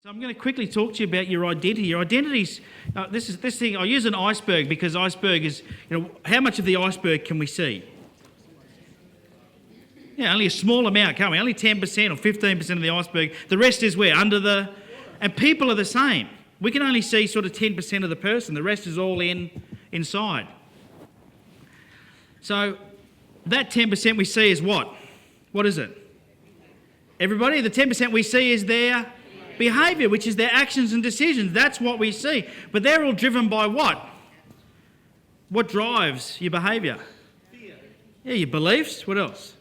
So I'm going to quickly talk to you about your identity. Your identity's this thing. I use an iceberg because iceberg is, how much of the iceberg can we see? Yeah, only a small amount, can't we? Only 10% or 15% of the iceberg. The rest is where? Under the... And people are the same. We can only see sort of 10% of the person. The rest is all inside. So that 10% we see is what? What is it? Everybody, the 10% we see is their behaviour, which is their actions and decisions. That's what we see. But they're all driven by what? What drives your behaviour? Fear. Yeah, your beliefs. What else?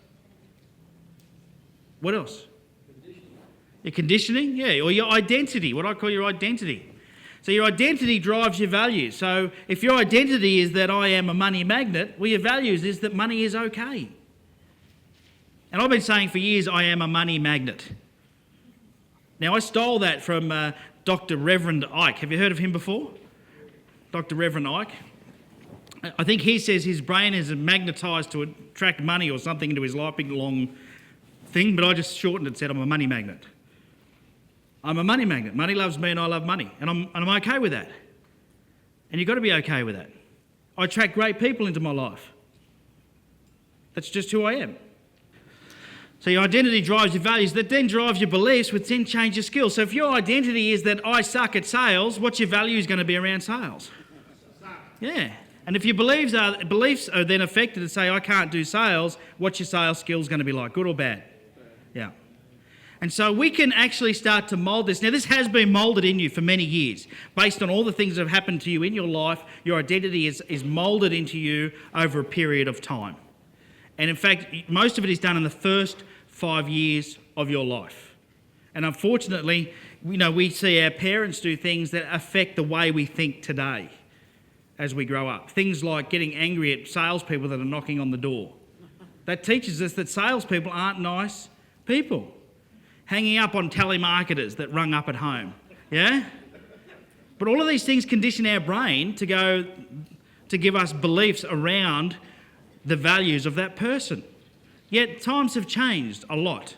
What else? Conditioning. Your conditioning, yeah, or your identity, what I call your identity. So your identity drives your values. So if your identity is that I am a money magnet, well, your values is that money is okay. And I've been saying for years, I am a money magnet. Now, I stole that from Dr. Reverend Ike. Have you heard of him before? Dr. Reverend Ike. I think he says his brain is magnetised to attract money or something into his life, big long thing, but I just shortened it and said I'm a money magnet. I'm a money magnet. Money loves me and I love money. And I'm okay with that. And you've got to be okay with that. I attract great people into my life. That's just who I am. So your identity drives your values, that then drives your beliefs, which then change your skills. So if your identity is that I suck at sales, what's your values going to be around sales? Yeah. And if your beliefs are then affected and say I can't do sales, what's your sales skills going to be like, good or bad? Yeah. And so we can actually start to mould this. Now, this has been moulded in you for many years. Based on all the things that have happened to you in your life, your identity is moulded into you over a period of time. And in fact, most of it is done in the first 5 years of your life. And unfortunately, we see our parents do things that affect the way we think today as we grow up. Things like getting angry at salespeople that are knocking on the door. That teaches us that salespeople aren't nice people. Hanging up on telemarketers that rung up at home. Yeah? But all of these things condition our brain to give us beliefs around the values of that person. Yet times have changed a lot.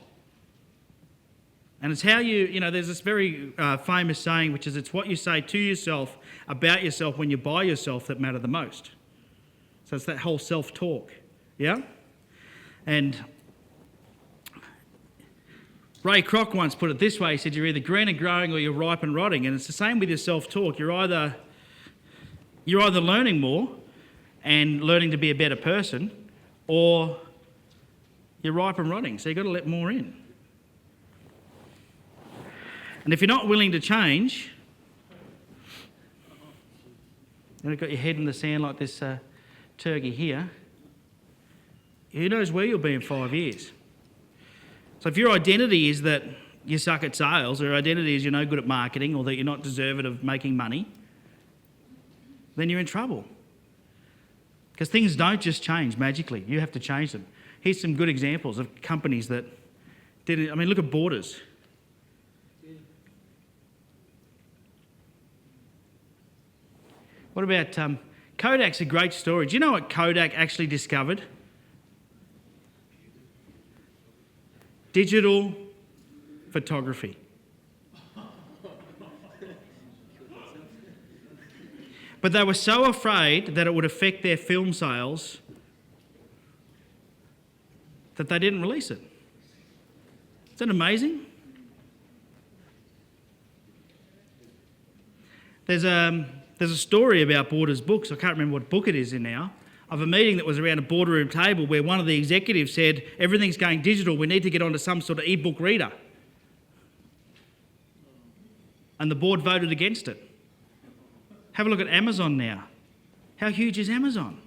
And it's how there's this very famous saying, which is it's what you say to yourself about yourself when you're by yourself that matter the most. So it's that whole self-talk. Yeah? And Ray Kroc once put it this way, he said, you're either green and growing or you're ripe and rotting. And it's the same with your self-talk. You're either learning more and learning to be a better person, or you're ripe and rotting, so you've got to let more in. And if you're not willing to change, you've got your head in the sand like this turkey here, who knows where you'll be in 5 years. So if your identity is that you suck at sales, or your identity is you're no good at marketing, or that you're not deserving of making money, then you're in trouble. Because things don't just change magically. You have to change them. Here's some good examples of companies that did it. I mean, look at Borders. What about Kodak's a great story. Do you know what Kodak actually discovered? Digital photography. But they were so afraid that it would affect their film sales that they didn't release it. Isn't that amazing? There's a story about Borders Books, I can't remember what book it is in now, of a meeting that was around a boardroom table where one of the executives said, everything's going digital, we need to get onto some sort of e-book reader. And the board voted against it. Have a look at Amazon now. How huge is Amazon?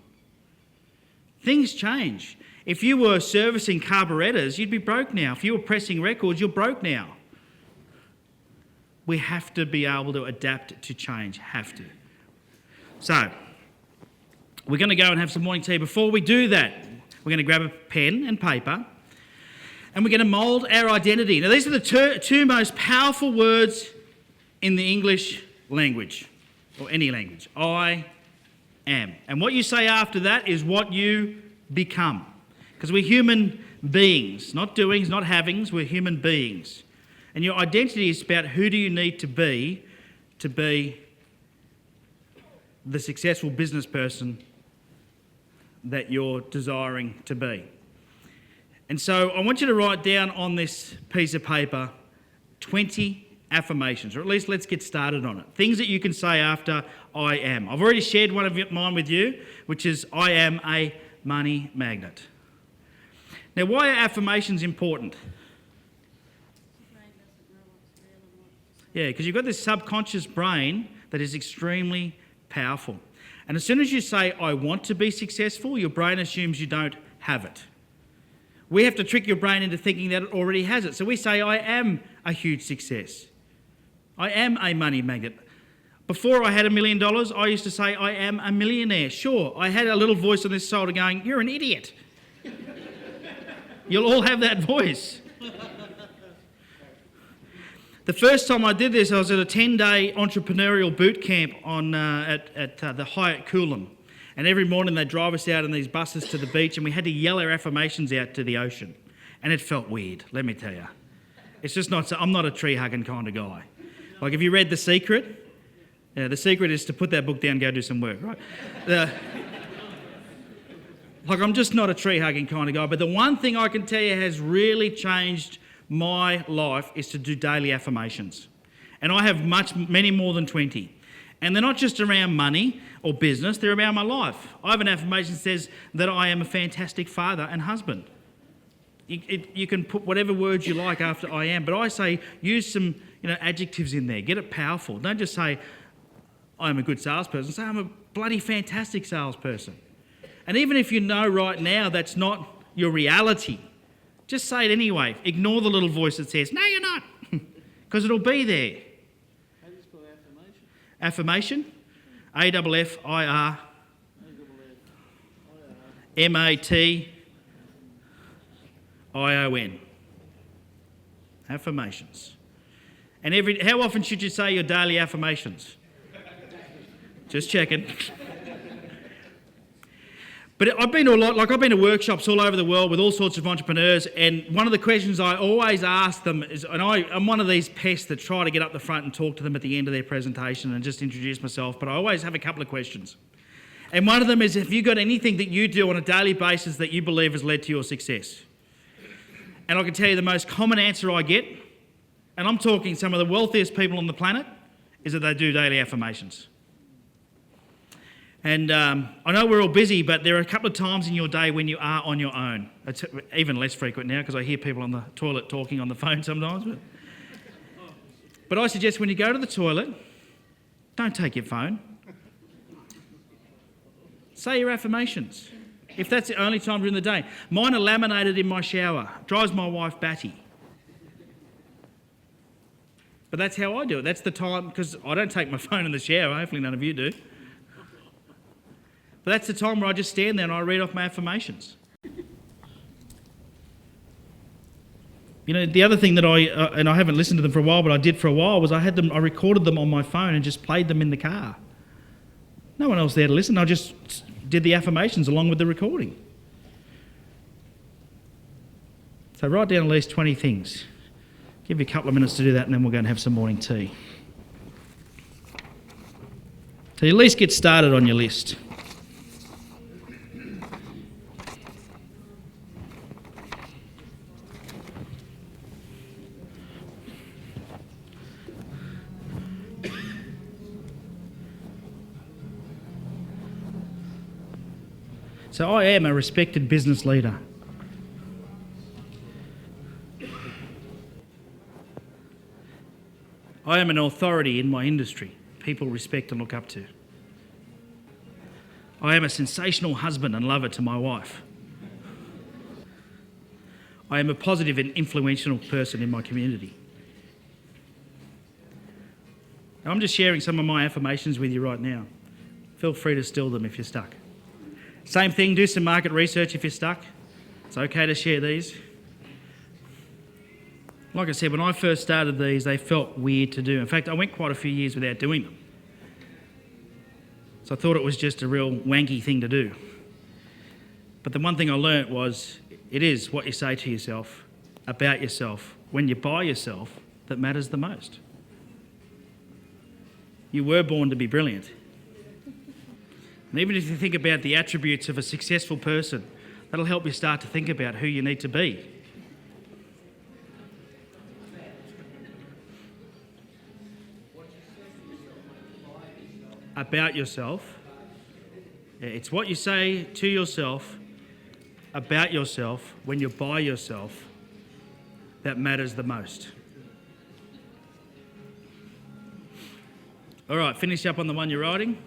Things change. If you were servicing carburettors, you'd be broke now. If you were pressing records, you're broke now. We have to be able to adapt to change. Have to. So, we're going to go and have some morning tea. Before we do that, we're going to grab a pen and paper and we're going to mould our identity. Now, these are the two most powerful words in the English language, or any language. I am. And what you say after that is what you become. Because we're human beings, not doings, not havings, we're human beings. And your identity is about who do you need to be the successful business person that you're desiring to be. And so I want you to write down on this piece of paper 20 affirmations, or at least let's get started on it. Things that you can say after I am. I've already shared one of mine with you, which is I am a money magnet. Now, why are affirmations important? Yeah, because you've got this subconscious brain that is extremely powerful. And as soon as you say, I want to be successful, your brain assumes you don't have it. We have to trick your brain into thinking that it already has it. So we say, I am a huge success. I am a money magnet. Before I had $1 million, I used to say, I am a millionaire. Sure, I had a little voice on this shoulder going, you're an idiot. You'll all have that voice. The first time I did this, I was at a 10-day entrepreneurial boot camp at the Hyatt Coolum. And every morning they'd drive us out in these buses to the beach and we had to yell our affirmations out to the ocean. And it felt weird, let me tell you. It's just not, I'm not a tree-hugging kind of guy. Like, have you read The Secret? Yeah, The Secret is to put that book down and go do some work, right? I'm just not a tree-hugging kind of guy. But the one thing I can tell you has really changed my life is to do daily affirmations. And I have many more than 20. And they're not just around money or business, they're around my life. I have an affirmation that says that I am a fantastic father and husband. You can put whatever words you like after I am, but I say use some adjectives in there. Get it powerful. Don't just say I'm a good salesperson. Say I'm a bloody fantastic salesperson. And even if you know right now that's not your reality, just say it anyway. Ignore the little voice that says, no, you're not, because it'll be there. How do you spell affirmation? Affirmation, A-F-F-I-R, M-A-T-I-O-N. Affirmations. And how often should you say your daily affirmations? Just checking. But I've been to workshops all over the world with all sorts of entrepreneurs, and one of the questions I always ask them is, and I'm one of these pests that try to get up the front and talk to them at the end of their presentation and just introduce myself, but I always have a couple of questions. And one of them is, have you got anything that you do on a daily basis that you believe has led to your success? And I can tell you the most common answer I get, and I'm talking some of the wealthiest people on the planet, is that they do daily affirmations. And I know we're all busy, but there are a couple of times in your day when you are on your own. It's even less frequent now because I hear people on the toilet talking on the phone sometimes. But I suggest when you go to the toilet, don't take your phone. Say your affirmations. If that's the only time during the day. Mine are laminated in my shower. Drives my wife batty. But that's how I do it. That's the time, because I don't take my phone in the shower. Hopefully none of you do. But that's the time where I just stand there and I read off my affirmations. The other thing that and I haven't listened to them for a while, but I did for a while, was I recorded them on my phone and just played them in the car. No one else there to listen. I just did the affirmations along with the recording. So write down at least 20 things. Give you a couple of minutes to do that and then we'll go and have some morning tea. So you at least get started on your list. So I am a respected business leader. I am an authority in my industry. People respect and look up to. I am a sensational husband and lover to my wife. I am a positive and influential person in my community. Now, I'm just sharing some of my affirmations with you right now. Feel free to steal them if you're stuck. Same thing, do some market research if you're stuck. It's okay to share these. Like I said, when I first started these, they felt weird to do. In fact, I went quite a few years without doing them. So I thought it was just a real wanky thing to do. But the one thing I learnt was, it is what you say to yourself, about yourself, when you're by yourself, that matters the most. You were born to be brilliant. And even if you think about the attributes of a successful person, that'll help you start to think about who you need to be. About yourself. It's what you say to yourself about yourself when you're by yourself that matters the most. All right, finish up on the one you're writing.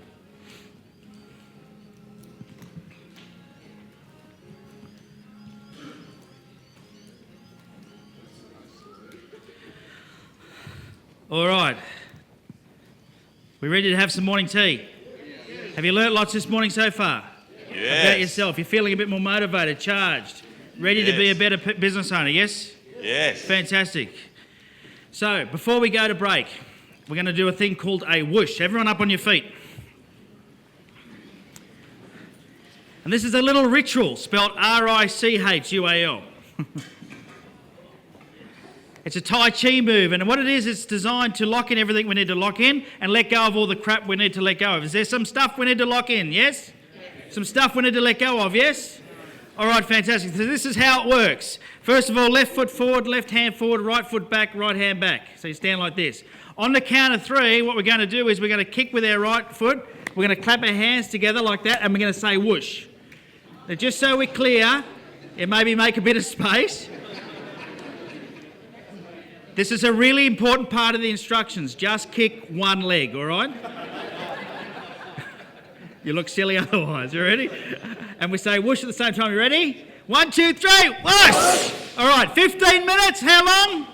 All right. We ready to have some morning tea? Have you learnt lots this morning so far? Yes. About yourself. You're feeling a bit more motivated, charged, ready to be a better business owner, yes? Yes. Fantastic. So, before we go to break, we're going to do a thing called a whoosh. Everyone up on your feet. And this is a little ritual spelled R-I-C-H-U-A-L. It's a Tai Chi move, and what it is, it's designed to lock in everything we need to lock in and let go of all the crap we need to let go of. Is there some stuff we need to lock in, yes? Some stuff we need to let go of, yes? All right, fantastic. So this is how it works. First of all, left foot forward, left hand forward, right foot back, right hand back. So you stand like this. On the count of three, what we're going to do is we're going to kick with our right foot, we're going to clap our hands together like that, and we're going to say whoosh. Now, just so we're clear, and maybe make a bit of space. This is a really important part of the instructions. Just kick one leg, all right? You look silly otherwise. You ready? And we say whoosh at the same time. You ready? 1, 2, 3, whoosh! All right, 15 minutes. How long?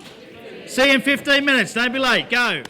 See you in 15 minutes. Don't be late. Go.